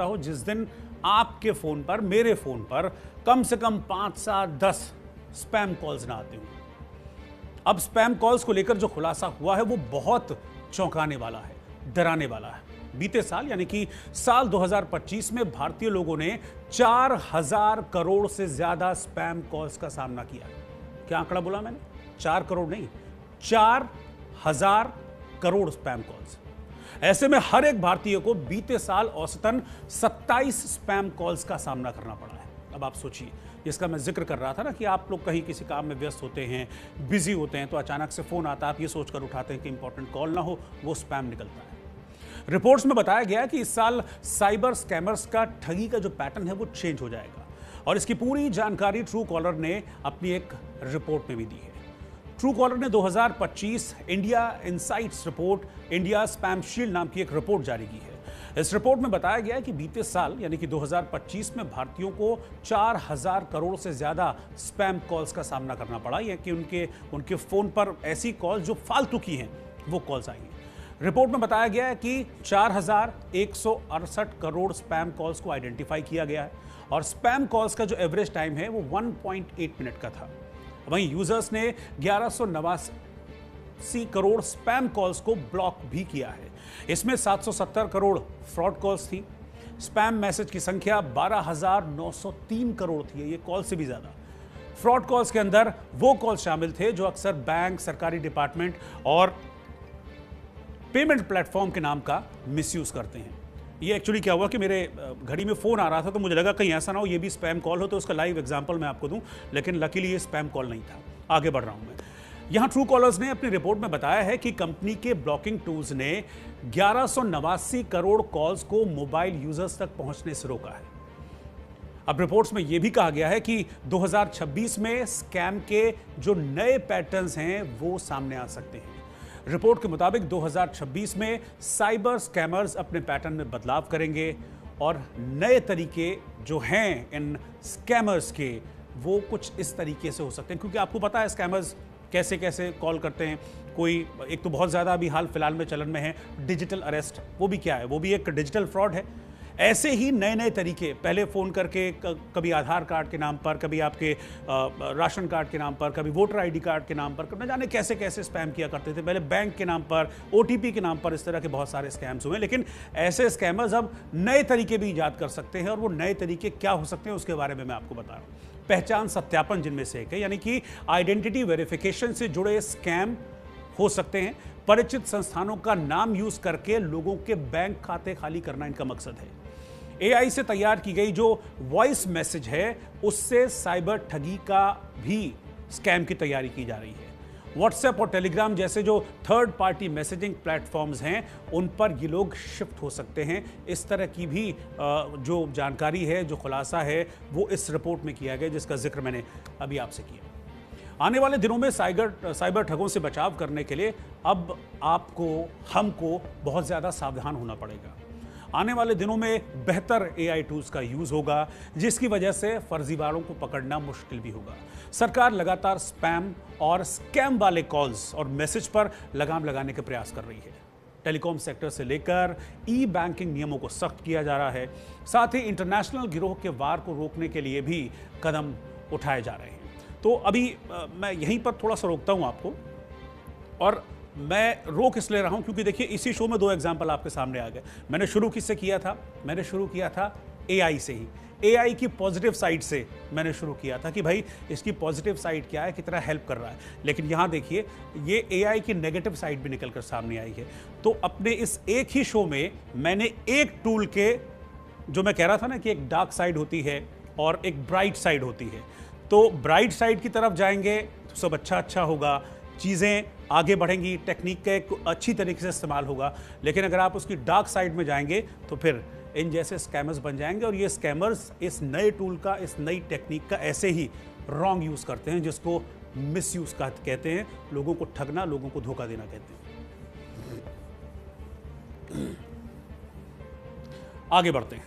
हो जिस दिन आपके फोन पर, मेरे फोन पर कम से कम 5 से 10 स्पैम कॉल्स ना आते हो। अब स्पैम कॉल्स को लेकर जो खुलासा हुआ है वो बहुत चौंकाने वाला है, डराने वाला है। बीते साल यानी कि साल 2025 में भारतीय लोगों ने 4000 करोड़ से ज्यादा स्पैम कॉल्स का सामना किया। क्या आंकड़ा बोला मैंने? 4 करोड़ नहीं, 4000 करोड़ स्पैम कॉल्स। ऐसे में हर एक भारतीय को बीते साल औसतन 27 स्पैम कॉल्स का सामना करना पड़ा है। अब आप सोचिए, जिसका मैं जिक्र कर रहा था ना कि आप लोग कहीं किसी काम में व्यस्त होते हैं, बिजी होते हैं, तो अचानक से फोन आता है, आप ये सोचकर उठाते हैं कि इंपॉर्टेंट कॉल ना हो, वो स्पैम निकलता है। रिपोर्ट्स में बताया गया है कि इस साल साइबर स्कैमर्स का ठगी का जो पैटर्न है वो चेंज हो जाएगा, और इसकी पूरी जानकारी ट्रू कॉलर ने अपनी एक रिपोर्ट में भी दी है। ट्रू कॉलर ने 2025 India insights report, India spam shield नाम की एक रिपोर्ट जारी की है। इस रिपोर्ट में बताया गया है कि बीते साल यानी कि 2025 में भारतीयों को 4000 करोड़ से ज्यादा स्पैम कॉल्स का सामना करना पड़ा, या कि उनके फोन पर ऐसी कॉल्स जो फालतू की हैं वो कॉल्स आई हैं। रिपोर्ट में बताया गया है कि 4168 करोड़ स्पैम कॉल्स को आइडेंटिफाई किया गया है, और स्पैम कॉल्स का जो एवरेज टाइम है वो 1.8 मिनट का था। वहीं यूजर्स ने 1189 करोड़ स्पैम कॉल्स को ब्लॉक भी किया है। इसमें 770 करोड़ फ्रॉड कॉल्स थी। स्पैम मैसेज की संख्या 12,903 करोड़ थी, ये कॉल से भी ज्यादा। फ्रॉड कॉल्स के अंदर वो कॉल शामिल थे जो अक्सर बैंक, सरकारी डिपार्टमेंट और पेमेंट प्लेटफॉर्म के नाम का मिसयूज करते हैं। ये एक्चुअली क्या हुआ कि मेरे घड़ी में फ़ोन आ रहा था, तो मुझे लगा कहीं ऐसा ना हो ये भी स्पैम कॉल हो, तो उसका लाइव एग्जांपल मैं आपको दूं, लेकिन लकीली ये स्पैम कॉल नहीं था। आगे बढ़ रहा हूं मैं। यहां ट्रू कॉलर्स ने अपनी रिपोर्ट में बताया है कि कंपनी के ब्लॉकिंग टूल्स ने 1189 करोड़ कॉल्स को मोबाइल यूजर्स तक पहुंचने से रोका है। अब रिपोर्ट्स में यह भी कहा गया है कि 2026 में स्कैम के जो नए पैटर्न्स हैं वो सामने आ सकते हैं। रिपोर्ट के मुताबिक 2026 में साइबर स्कैमर्स अपने पैटर्न में बदलाव करेंगे, और नए तरीके जो हैं इन स्कैमर्स के वो कुछ इस तरीके से हो सकते हैं, क्योंकि आपको पता है स्कैमर्स कैसे कैसे कॉल करते हैं। कोई एक तो बहुत ज़्यादा अभी हाल फिलहाल में चलन में है डिजिटल अरेस्ट, वो भी क्या है, वो भी एक डिजिटल फ्रॉड है। ऐसे ही नए नए तरीके, पहले फ़ोन करके कभी आधार कार्ड के नाम पर, कभी आपके राशन कार्ड के नाम पर, कभी वोटर आईडी कार्ड के नाम पर, न जाने कैसे कैसे स्पैम किया करते थे। पहले बैंक के नाम पर, ओटीपी के नाम पर, इस तरह के बहुत सारे स्कैम्स हुए। लेकिन ऐसे स्कैमर्स अब नए तरीके भी ईजाद कर सकते हैं, और वो नए तरीके क्या हो सकते हैं उसके बारे में मैं आपको बता रहा हूँ। पहचान सत्यापन जिनमें से एक है, यानी कि आइडेंटिटी वेरिफिकेशन से जुड़े स्कैम हो सकते हैं। परिचित संस्थानों का नाम यूज करके लोगों के बैंक खाते खाली करना इनका मकसद है। एआई से तैयार की गई जो वॉइस मैसेज है उससे साइबर ठगी का भी स्कैम की तैयारी की जा रही है। व्हाट्सएप और टेलीग्राम जैसे जो थर्ड पार्टी मैसेजिंग प्लेटफॉर्म्स हैं उन पर ये लोग शिफ्ट हो सकते हैं। इस तरह की भी जो जानकारी है, जो खुलासा है, वो इस रिपोर्ट में किया गया, जिसका जिक्र मैंने अभी आपसे किया। आने वाले दिनों में साइबर ठगों से बचाव करने के लिए अब आपको, हमको बहुत ज़्यादा सावधान होना पड़ेगा। आने वाले दिनों में बेहतर एआई टूल्स का यूज होगा, जिसकी वजह से फर्जीवाड़ों को पकड़ना मुश्किल भी होगा। सरकार लगातार स्पैम और स्कैम वाले कॉल्स और मैसेज पर लगाम लगाने के प्रयास कर रही है। टेलीकॉम सेक्टर से लेकर ई बैंकिंग नियमों को सख्त किया जा रहा है। साथ ही इंटरनेशनल गिरोह के वार को रोकने के लिए भी कदम उठाए जा रहे हैं। तो अभी मैं यहीं पर थोड़ा सा रोकता हूं आपको, और मैं रोक इसलिए रहा हूं क्योंकि देखिए इसी शो में 2 एग्जाम्पल आपके सामने आ गए। मैंने शुरू किससे किया था? मैंने शुरू किया था एआई से ही। एआई की पॉजिटिव साइड से मैंने शुरू किया था कि भाई इसकी पॉजिटिव साइड क्या है, कितना हेल्प कर रहा है। लेकिन यहां देखिए ये एआई की नेगेटिव साइड भी निकलकर सामने आई है। तो अपने इस एक ही शो में मैंने एक टूल के, जो मैं कह रहा था ना कि एक डार्क साइड होती है और एक ब्राइट साइड होती है, तो ब्राइट साइड की तरफ जाएंगे तो सब अच्छा होगा, चीज़ें आगे बढ़ेंगी, टेक्निक का एक अच्छी तरीके से इस्तेमाल होगा। लेकिन अगर आप उसकी डार्क साइड में जाएंगे तो फिर इन जैसे स्कैमर्स बन जाएंगे, और ये स्कैमर्स इस नए टूल का, इस नई टेक्निक का ऐसे ही रॉन्ग यूज़ करते हैं, जिसको मिसयूज़ कहते हैं। लोगों को ठगना, लोगों को धोखा देना कहते हैं। आगे बढ़ते हैं।